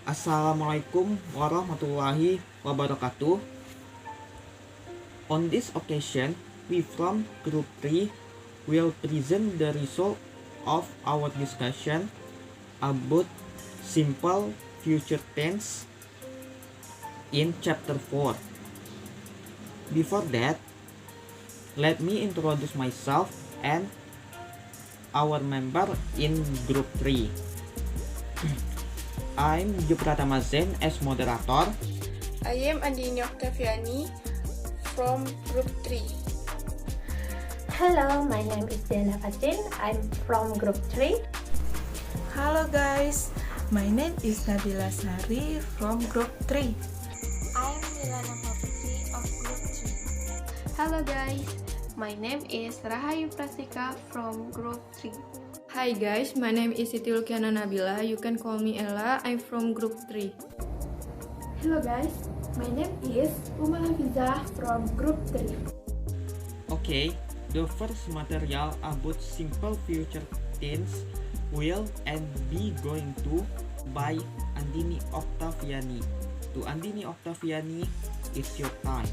Assalamualaikum warahmatullahi wabarakatuh. On this occasion, we from Group 3 will present the result of our discussion about simple future tense in Chapter 4. Before that, let me introduce myself and our member in Group 3. I'm Dio Pratama Zein as moderator. I am Andini Oktaviani from Group 3. Hello, my name is Dianda Fajrin. I'm from Group 3. Hello guys, my name is Nabila Sari from Group 3. I'm Nila of Group 3. Hello guys, my name is Rahayu Prastika from Group 3. Hi guys, my name is Siti Luqyiana Nabila. You can call me Ella. I'm from Group 3. Hello guys, my name is Ummul Hafizhah from Group 3. Okay, the first material about simple future tense will and be going to by Andini Oktaviani. To Andini Oktaviani, it's your time.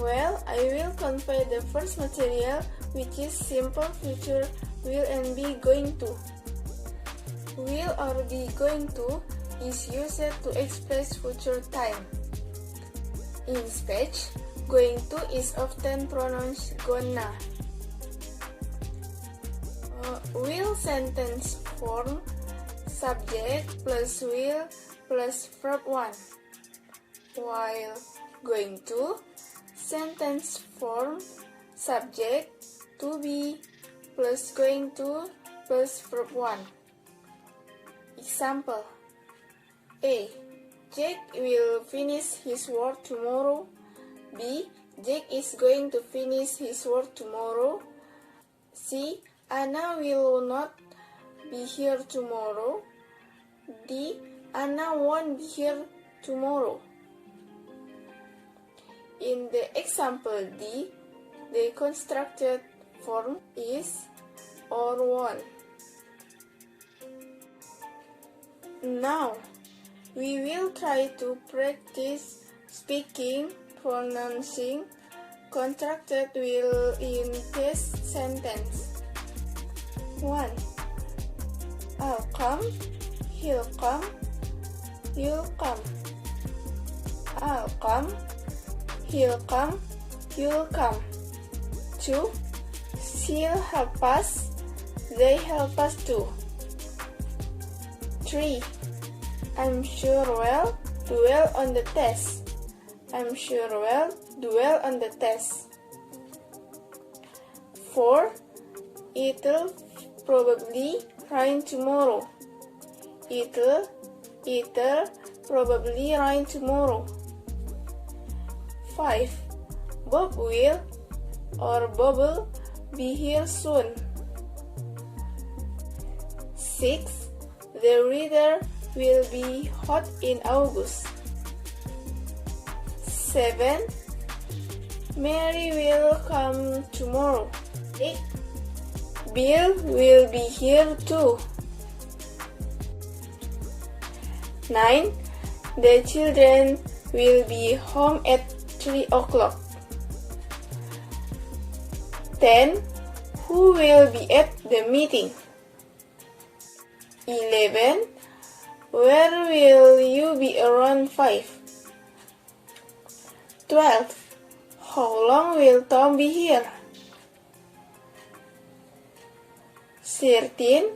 Well, I will convey the first material, which is simple future will and be going to. Will or be going to is used to express future time. In speech, going to is often pronounced gonna. Will sentence form subject plus will plus verb 1, while going to sentence form subject to be plus going to plus verb 1. Example: A. Jack will finish his work tomorrow. B. Jack is going to finish his work tomorrow. C. Anna will not be here tomorrow. D. Anna won't be here tomorrow. In the example D, the constructed form is or won't. Now, we will try to practice speaking, pronouncing contracted will in test sentence. 1. I'll come, he'll come, you'll come. I'll come, he'll come, you'll come. 2. She'll help us, they help us too. 3. I'm sure well, do well on the test. I'm sure well, do well on the test. 4. It'll probably rain tomorrow. It'll probably rain tomorrow. 5. Bob will or Bob will be here soon. 6. The weather will be hot in August. 7. Mary will come tomorrow. 8. Bill will be here too. 9. The children will be home at 3 o'clock. 10. Who will be at the meeting? 11. Where will you be around 5? 12. How long will Tom be here? 13.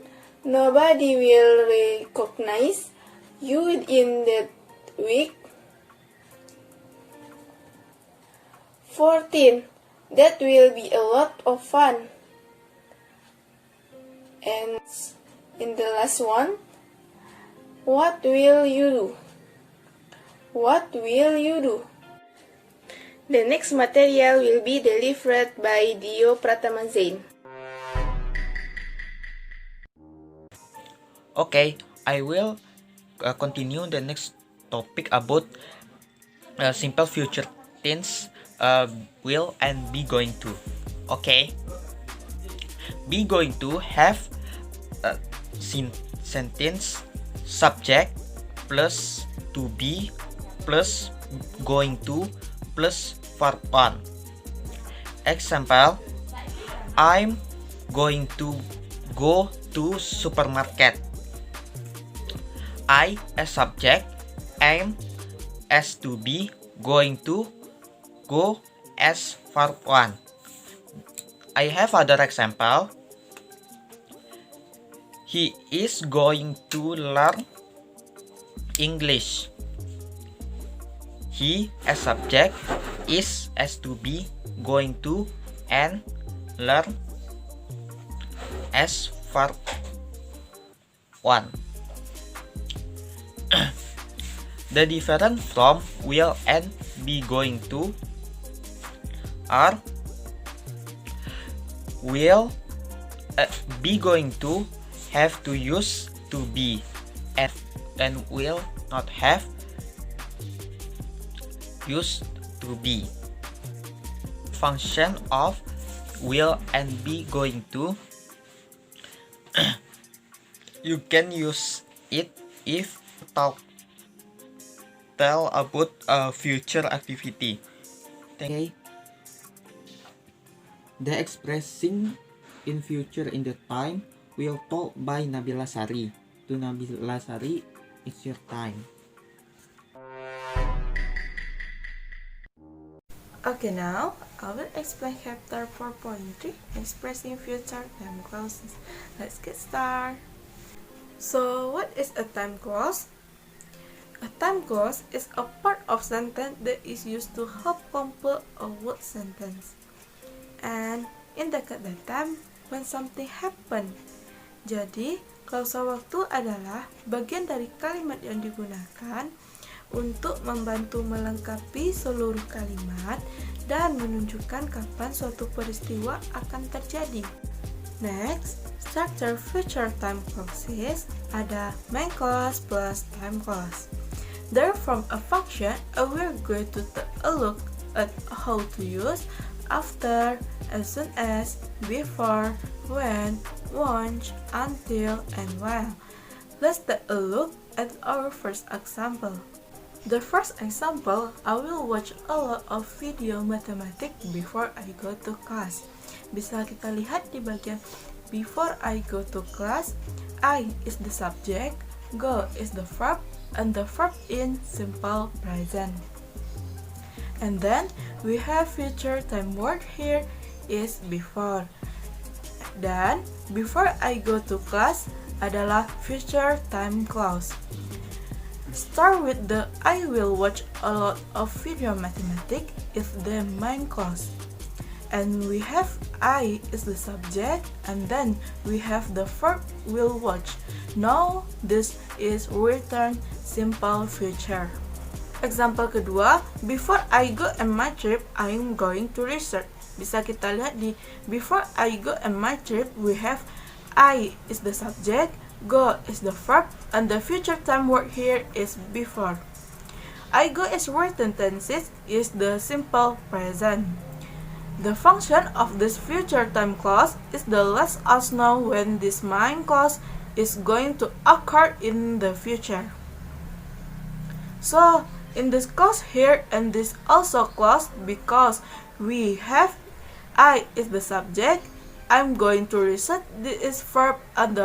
Nobody will recognize you in that week. 14. That will be a lot of fun. And in the last one, what will you do? What will you do? The next material will be delivered by Dio Pratama Zein. Okay, I will continue the next topic about simple future tense will and be going to. Okay, be going to have sentence subject plus to be plus going to plus verb on. Example, I'm going to go to supermarket. I as subject, am as to be, going to, go as verb 1. I have other example. He is going to learn English. He as subject, is as to be, going to, and learn as verb 1. The difference from will and be going to are will be going to have to use to be and will not have used to be. Function of will and be going to you can use it if tell about a future activity. Okay. The expressing in future in the time will told by Nabila Sari. To Nabila Sari, it's your time. Okay, now I will explain chapter 4.3, expressing future time clauses. Let's get started. So, what is a time clause? A time clause is a part of sentence that is used to help complete a word sentence and indicate the time when something happened. Jadi, klausa waktu adalah bagian dari kalimat yang digunakan untuk membantu melengkapi seluruh kalimat dan menunjukkan kapan suatu peristiwa akan terjadi. Next, structure future time clauses ada main clause plus time clause. They're from a function, and we're going to take a look at how to use after, as soon as, before, when, once, until, and while. Let's take a look at our first example. The first example, I will watch a lot of video Matematika before I go to class. Bisa kita lihat di bagian before I go to class, I is the subject, go is the verb, and the verb in simple present. And then we have future time word here is before. Dan before I go to class adalah future time clause. Start with the I will watch a lot of video Matematika is the main clause. And we have I is the subject, and then we have the verb will watch. Now this is written simple future. Example kedua, before I go on my trip, I'm going to research. Bisa kita lihat di before I go on my trip, we have I is the subject, go is the verb, and the future time word here is before. I go is written tenses is the simple present. The function of this future time clause is to let us know when this main clause is going to occur in the future. So, in this clause here and this also clause, because we have I is the subject, I'm going to reset this verb and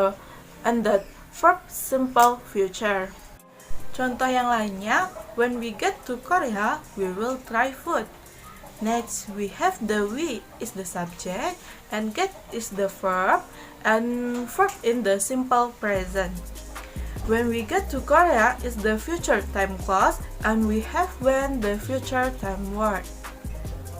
that verb simple future. Contoh yang lainnya, when we get to Korea, we will try food. Next, we have the we is the subject and get is the verb and verb in the simple present. When we get to Korea is the future time clause and we have when the future time word.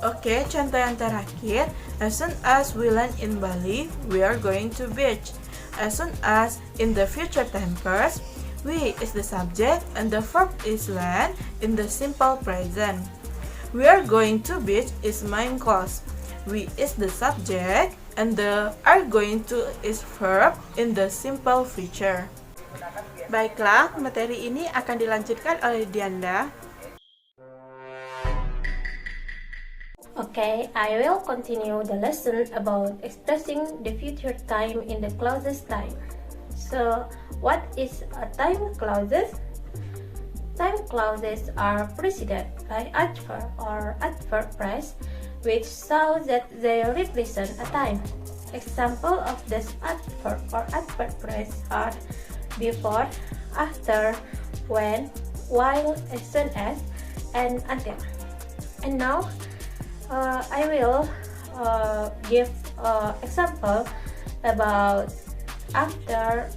Oke, contoh yang terakhir, as soon as we land in Bali, we are going to beach. As soon as in the future time clause, we is the subject and the verb is land in the simple present. We are going to beach is main clause. We is the subject and the are going to is verb in the simple future. Baiklah, materi ini akan dilanjutkan oleh Dianda. Okay, I will continue the lesson about expressing the future time in the closest time. So, what is a time clauses? Time clauses are preceded by adverb or adverb phrase, which show that they represent a time. Example of this adverb or adverb phrase are before, after, when, while, as soon as, and until. And now, I will give example about after,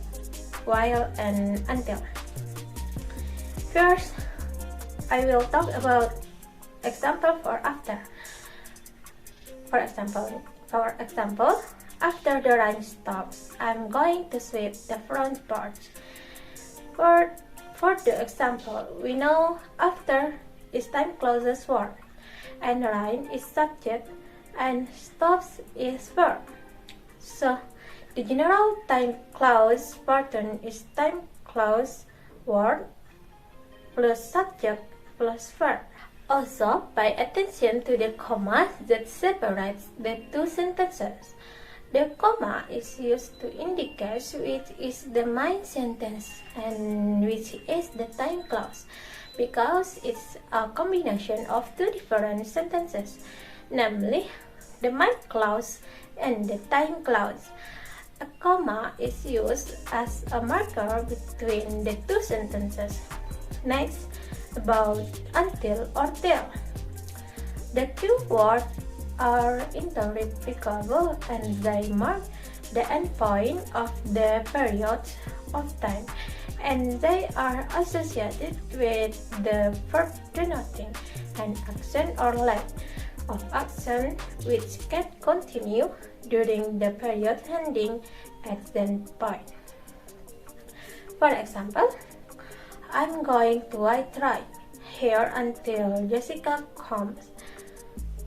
while, and until. First, I will talk about example for after. For example, after the rain stops, I'm going to sweep the front porch. For the example, we know after is time clauses word, and rain is subject, and stops is verb. So, the general time clause pattern is time clause word plus subject plus verb. Also, pay attention to the comma that separates the two sentences. The comma is used to indicate which is the main sentence and which is the time clause, because it's a combination of two different sentences, namely the main clause and the time clause. A comma is used as a marker between the two sentences. Next, about until or till. The two words are interreplicable and they mark the endpoint of the period of time, and they are associated with the verb denoting an action or length of action which can continue during the period ending at that point. For example, I'm going to wait right here until Jessica comes.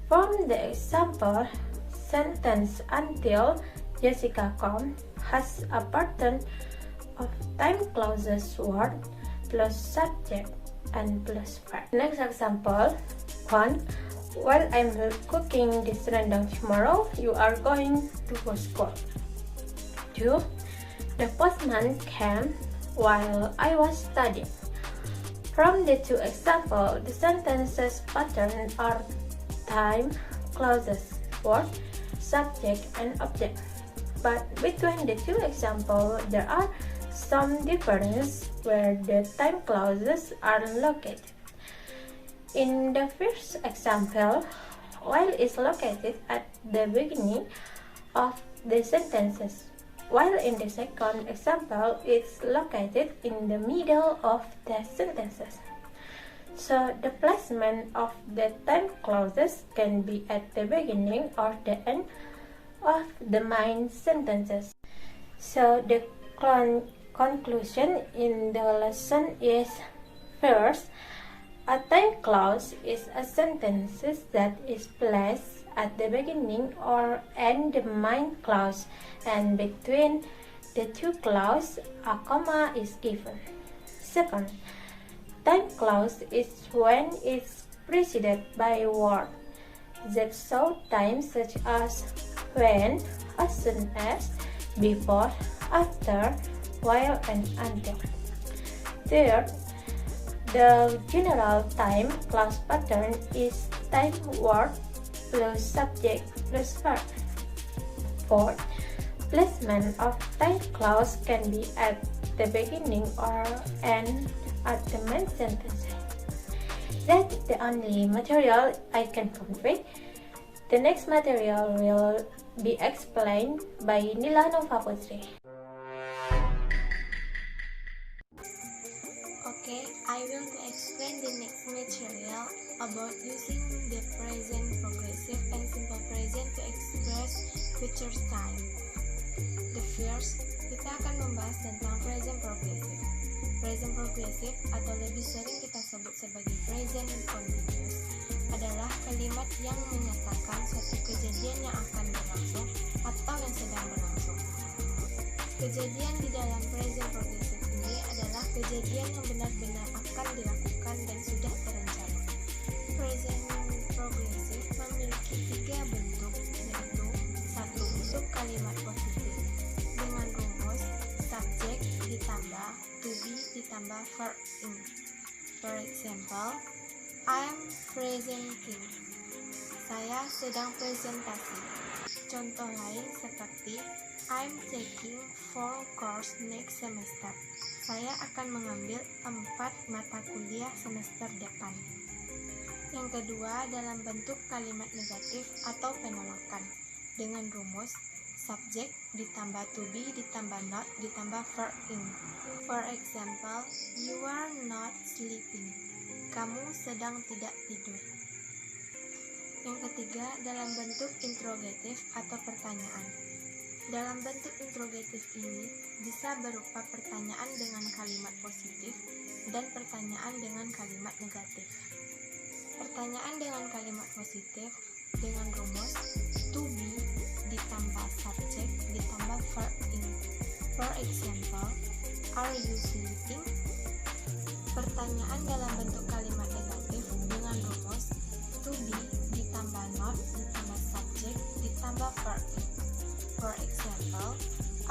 From the example, sentence until Jessica comes has a pattern of time clauses word plus subject and plus verb. Next example, 1. While I'm cooking this rendang tomorrow, you are going to go school. 2. The postman came while I was studying. From the two examples, the sentences pattern are time clauses, word, subject, and object. But between the two examples, there are some differences where the time clauses are located. In the first example, while is located at the beginning of the sentences, while in the second example, it's located in the middle of the sentences. So, the placement of the time clauses can be at the beginning or the end of the main sentences. So, the conclusion in the lesson is, first, a time clause is a sentence that is placed at the beginning or end the main clause, and between the two clauses a comma is given. Second, time clause is when it's preceded by a word that show time, such as when, as soon as, before, after, while, and until. Third, the general time clause pattern is time word plus subject plus verb. Fourth, placement of time clause can be at the beginning or end at the main sentence. That's the only material I can convey. The next material will be explained by Nila and Putri. Okay, I will explain the next material about using the present progressive and simple present to express future time. The first, kita akan membahas tentang present progressive. Present progressive atau lebih sering kita sebut sebagai present continuous adalah kalimat yang menyatakan suatu kejadian yang akan berlangsung atau yang sedang berlangsung. Kejadian di dalam present progressive ini adalah kejadian yang benar-benar akan dilakukan dan sudah terencana. Present progressive memiliki 3 bentuk, yaitu 1 bentuk kalimat positif dengan rumus subjek ditambah to be ditambah verb in. For example, I'm presenting. Saya sedang presentasi. Contoh lain seperti I'm taking 4 course next semester. Saya akan mengambil 4 mata kuliah semester depan. Yang kedua, dalam bentuk kalimat negatif atau penolakan dengan rumus subjek ditambah to be ditambah not ditambah verb in. For example, you are not sleeping. Kamu sedang tidak tidur. Yang ketiga, dalam bentuk interrogatif atau pertanyaan. Dalam bentuk interrogatif ini bisa berupa pertanyaan dengan kalimat positif dan pertanyaan dengan kalimat negatif. Pertanyaan dengan kalimat positif dengan rumus to be ditambah subjek ditambah verb in. For example, are you sleeping? Pertanyaan dalam bentuk kalimat negatif dengan rumus to be ditambah not ditambah subjek ditambah verb in. For example,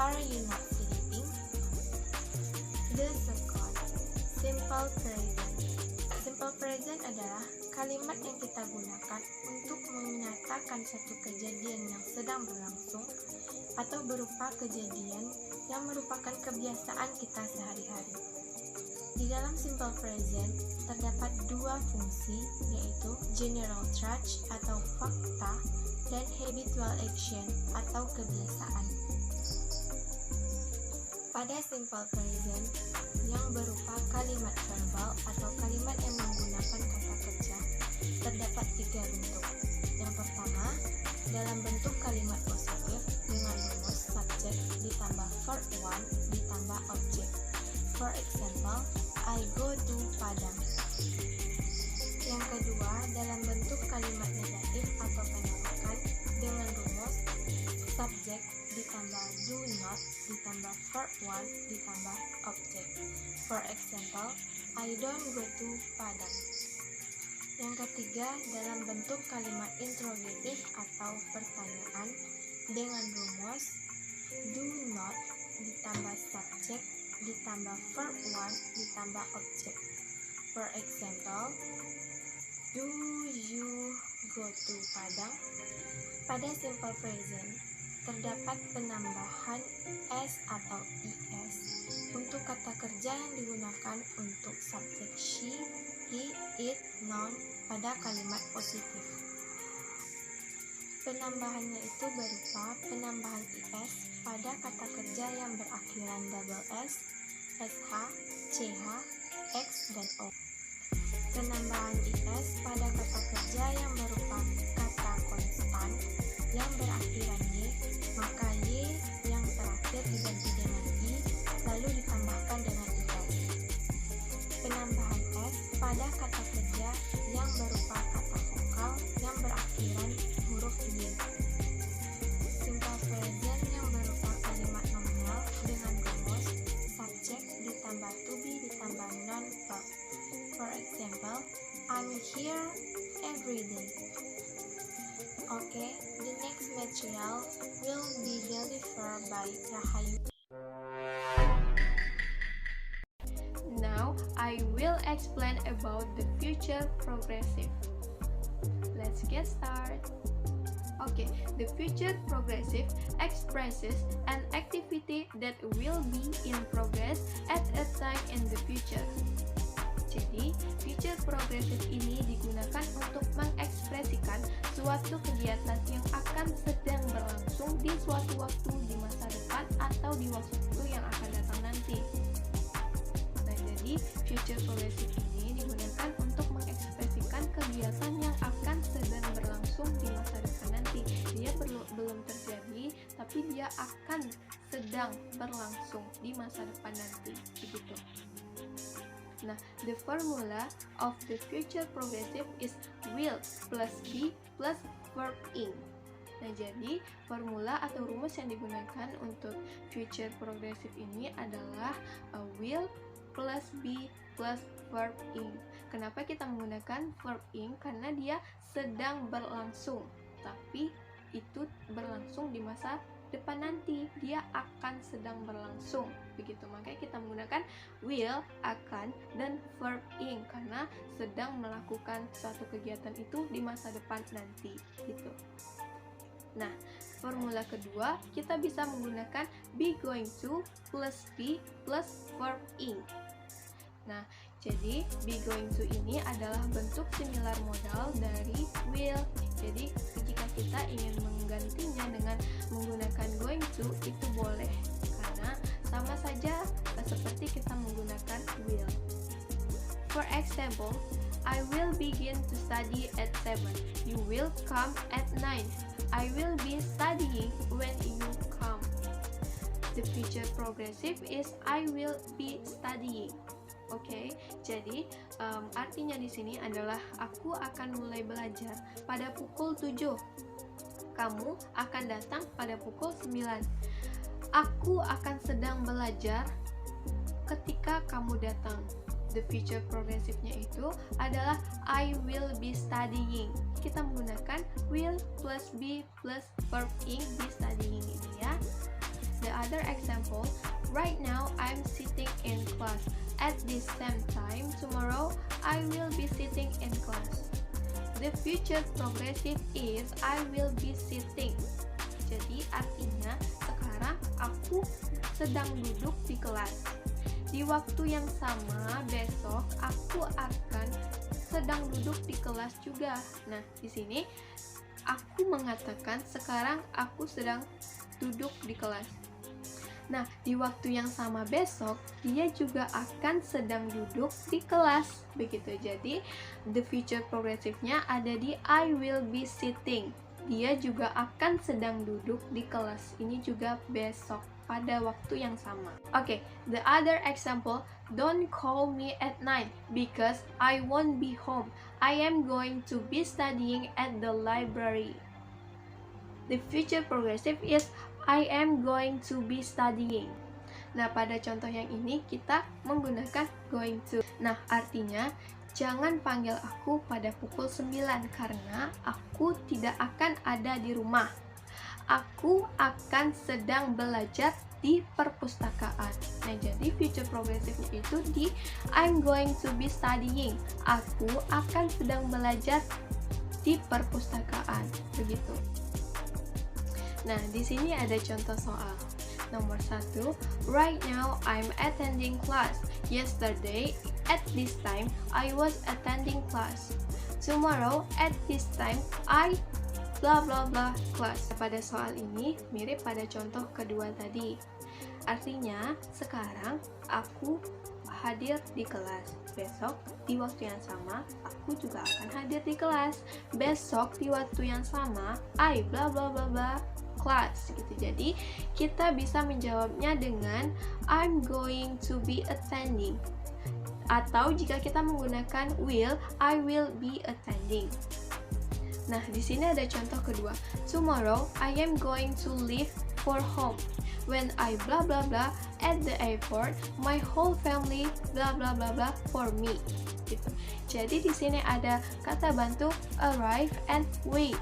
are you not sleeping? The second, simple present. Simple present adalah kalimat yang kita gunakan untuk menyatakan satu kejadian yang sedang berlangsung atau berupa kejadian yang merupakan kebiasaan kita sehari-hari. Di dalam simple present terdapat 2 fungsi, yaitu general truth atau fakta dan habitual action atau kebiasaan. Pada simple present yang berupa kalimat verbal atau kalimat yang menggunakan kata kerja, terdapat 3 bentuk. Yang pertama, dalam bentuk kalimat positif dengan rumus subjek ditambah verb 1 ditambah objek. For example, I go to Padang. Yang kedua, dalam bentuk kalimat negatif atau penolakan dengan rumus subjek ditambah do not ditambah verb 1 ditambah objek. For example, I don't go to Padang. Yang ketiga, dalam bentuk kalimat interrogatif atau pertanyaan dengan rumus do not ditambah subjek ditambah verb 1 ditambah objek. For example, do you go to Padang? Pada simple present terdapat penambahan s atau is untuk kata kerja yang digunakan untuk subjek she, he, it, noun pada kalimat positif. Penambahannya itu berupa penambahan is pada kata kerja yang berakhiran double s, sh, ch, x, dan o. Penambahan is pada kata kerja yang berupa kata konstan yang berakhiran y, maka y yang terakhir diganti dengan i, lalu ditambahkan dengan is. Penambahan s pada kata kerja yang berupa kata vokal yang berakhiran huruf y. Simple present yang berupa kalimat nominal dengan rumus subjek ditambah to be ditambah non-verb. For example, I'm here every day. Okay, the next material will be delivered by Rahayu. Now, I will explain about the future progressive. Let's get started. Okay, the future progressive expresses an activity that will be in progress at a time in the future. Jadi, future progressive ini digunakan untuk mengekspresikan suatu kegiatan yang akan sedang berlangsung di suatu waktu di masa depan atau di waktu yang akan datang nanti. Nah, jadi future progressive ini digunakan untuk mengekspresikan kegiatan yang akan sedang berlangsung di masa depan nanti. Dia belum terjadi, tapi dia akan sedang berlangsung di masa depan nanti, begitu. Nah, the formula of the future progressive is will plus be plus verb in. Nah, jadi formula atau rumus yang digunakan untuk future progressive ini adalah will plus be plus verb in. Kenapa kita menggunakan verb in? Karena dia sedang berlangsung, tapi itu berlangsung di masa depan nanti, dia akan sedang berlangsung. Begitu, makanya kita menggunakan will, akan, dan verb ing karena sedang melakukan suatu kegiatan itu di masa depan nanti gitu. Nah, formula kedua kita bisa menggunakan be going to plus be plus verb ing. Nah, jadi be going to ini adalah bentuk similar modal dari will. Jadi jika kita ingin menggantinya dengan menggunakan going to, itu boleh karena sama saja seperti kita menggunakan will. For example, I will begin to study at 7. You will come at 9. I will be studying when you come. The future progressive is I will be studying. Oke, jadi artinya di sini adalah aku akan mulai belajar pada pukul 7. Kamu akan datang pada pukul 9. Aku akan sedang belajar ketika kamu datang. The future progressive-nya itu adalah I will be studying. Kita menggunakan will plus be plus verb ing be studying ini ya. The other example, right now I'm sitting in class. At this same time, tomorrow I will be sitting in class. The future progressive is I will be sitting. Jadi artinya sekarang aku sedang duduk di kelas. Di waktu yang sama besok aku akan sedang duduk di kelas juga. Nah, di sini aku mengatakan sekarang aku sedang duduk di kelas. Nah, di waktu yang sama besok, dia juga akan sedang duduk di kelas. Begitu, jadi the future progressive-nya ada di I will be sitting. Dia juga akan sedang duduk di kelas. Ini juga besok, pada waktu yang sama. Oke, the other example, don't call me at 9 because I won't be home. I am going to be studying at the library. The future progressive is I am going to be studying. Nah, pada contoh yang ini kita menggunakan going to. Nah, artinya jangan panggil aku pada pukul 9 karena aku tidak akan ada di rumah. Aku akan sedang belajar di perpustakaan. Nah, jadi future progressive-nya itu di I'm going to be studying. Aku akan sedang belajar di perpustakaan. Begitu. Nah, di sini ada contoh soal. Nomor 1, right now I'm attending class. Yesterday at this time I was attending class. Tomorrow at this time I blah blah blah class. Pada soal ini mirip pada contoh kedua tadi. Artinya sekarang aku hadir di kelas. Besok di waktu yang sama aku juga akan hadir di kelas. Besok di waktu yang sama I blah blah blah blah class gitu. Jadi kita bisa menjawabnya dengan I'm going to be attending. Atau jika kita menggunakan will, I will be attending. Nah, di sini ada contoh kedua. Tomorrow I am going to leave for home. When I blah blah blah at the airport, my whole family blah blah blah blah for me. Gitu. Jadi di sini ada kata bantu arrive and wait.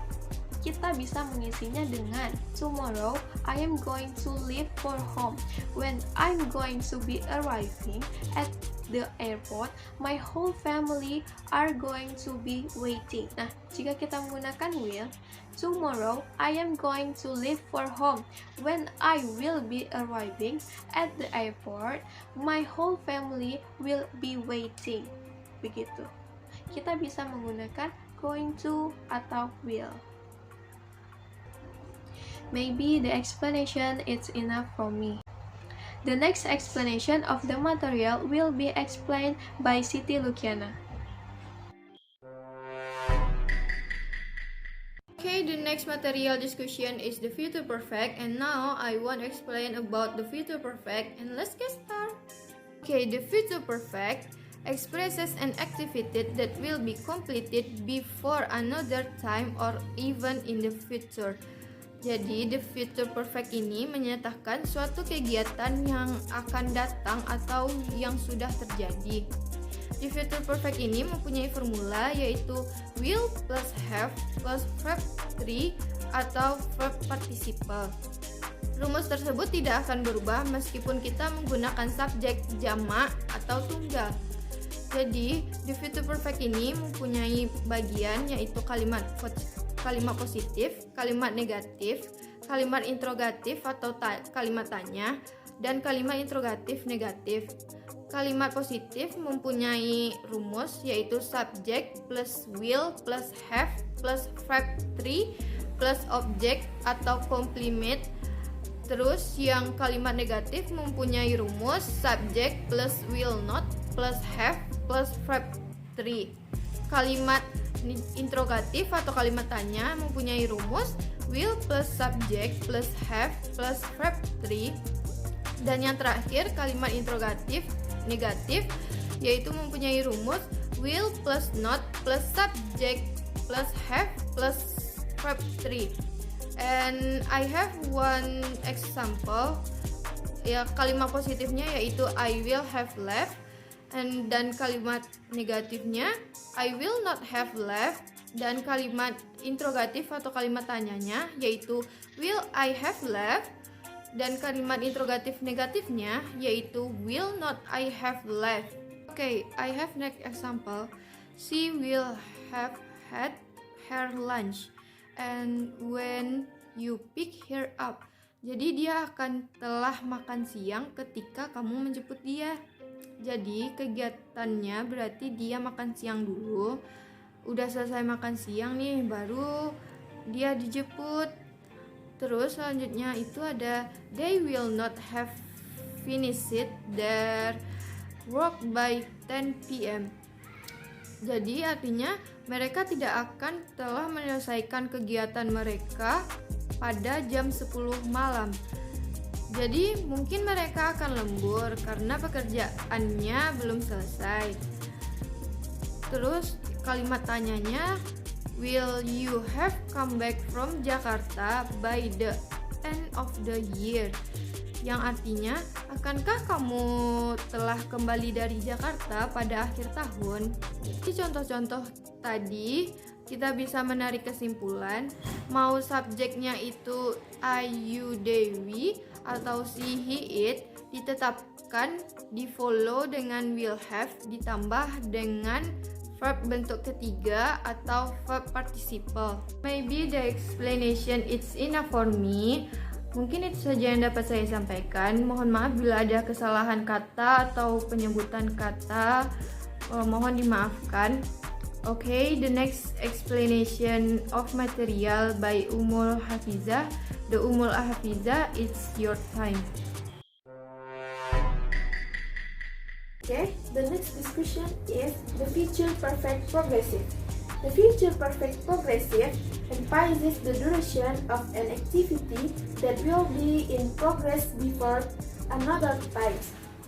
Kita bisa mengisinya dengan tomorrow I am going to leave for home. When I'm going to be arriving at the airport, my whole family are going to be waiting. Nah, jika kita menggunakan will, tomorrow I am going to leave for home. When I will be arriving at the airport, my whole family will be waiting. Begitu. Kita bisa menggunakan going to atau will. Maybe the explanation is enough for me. The next explanation of the material will be explained by Siti Luqyiana. Okay, the next material discussion is the future perfect, and now I want to explain about the future perfect, and let's get started. Okay, the future perfect expresses an activity that will be completed before another time or even in the future. Jadi, the future perfect ini menyatakan suatu kegiatan yang akan datang atau yang sudah terjadi. The future perfect ini mempunyai formula yaitu will plus have plus verb 3 atau verb participle. Rumus tersebut tidak akan berubah meskipun kita menggunakan subjek jamak atau tunggal. Jadi, the future perfect ini mempunyai bagian yaitu kalimat positif, kalimat negatif, kalimat interrogatif atau kalimat tanya, dan kalimat interrogatif negatif. Kalimat positif mempunyai rumus yaitu subject plus will plus have plus verb 3 plus object atau complement. Terus yang kalimat negatif mempunyai rumus subject plus will not plus have plus verb 3. Kalimat interrogatif atau kalimat tanya mempunyai rumus will plus subject plus have plus verb 3. Dan yang terakhir kalimat interrogatif negatif yaitu mempunyai rumus will plus not plus subject plus have plus verb 3. And I have one example. Ya, kalimat positifnya yaitu I will have left, dan kalimat negatifnya I will not have left, dan kalimat interrogatif atau kalimat tanyanya yaitu will I have left, dan kalimat interrogatif negatifnya yaitu will not I have left. Okay, I have next example. She will have had her lunch and when you pick her up. Jadi dia akan telah makan siang ketika kamu menjemput dia. Jadi kegiatannya berarti dia makan siang dulu. Udah selesai makan siang nih, baru dia dijemput. Terus selanjutnya itu ada they will not have finished their work by 10 p.m. Jadi artinya mereka tidak akan telah menyelesaikan kegiatan mereka pada jam 10 malam. Jadi mungkin mereka akan lembur karena pekerjaannya belum selesai. Terus kalimat tanyanya, will you have come back from Jakarta by the end of the year? Yang artinya, akankah kamu telah kembali dari Jakarta pada akhir tahun? Di contoh-contoh tadi, kita bisa menarik kesimpulan, mau subjeknya itu I, you, they, we, atau she, he, it, ditetapkan, di-follow dengan will have, ditambah dengan verb bentuk ketiga atau verb participle. Maybe the explanation is enough for me. Mungkin itu saja yang dapat saya sampaikan. Mohon maaf bila ada kesalahan kata atau penyebutan kata. Mohon dimaafkan. Okay, the next explanation of material by Ummul Hafizhah. The Ummul Hafizhah, it's your time. Okay, the next discussion is the future perfect progressive. The future perfect progressive emphasizes the duration of an activity that will be in progress before another time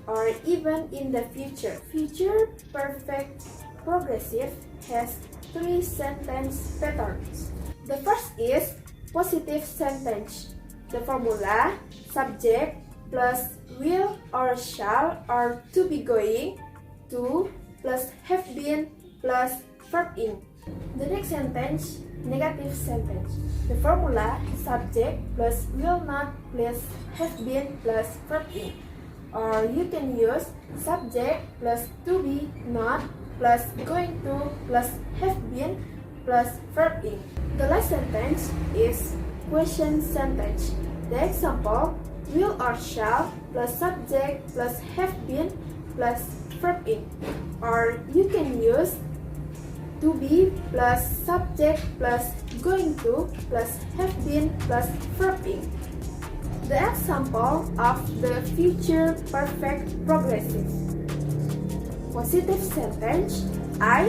or even in the future. Future perfect progressive has 3 sentence patterns. The first is positive sentence. The formula subject plus will or shall or to be going to plus have been plus verb in. The next sentence, negative sentence. The formula subject plus will not plus have been plus verb in. Or you can use subject plus to be not plus going to plus have been plus verb in. The last sentence is question sentence. The example, will or shall plus subject plus have been plus verb in. Or you can use to be plus subject plus going to plus have been plus verb in. The example of the future perfect progressive. Positive sentence, I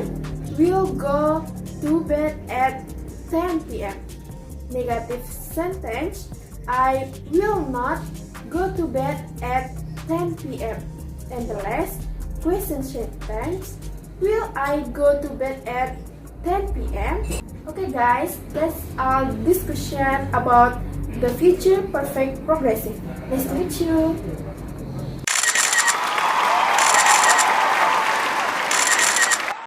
will go to bed at 10 p.m. Negative sentence, I will not go to bed at 10 p.m. And the last question sentence, will I go to bed at 10 p.m.? Okay guys, that's our discussion about the future perfect progressive. Nice to meet you.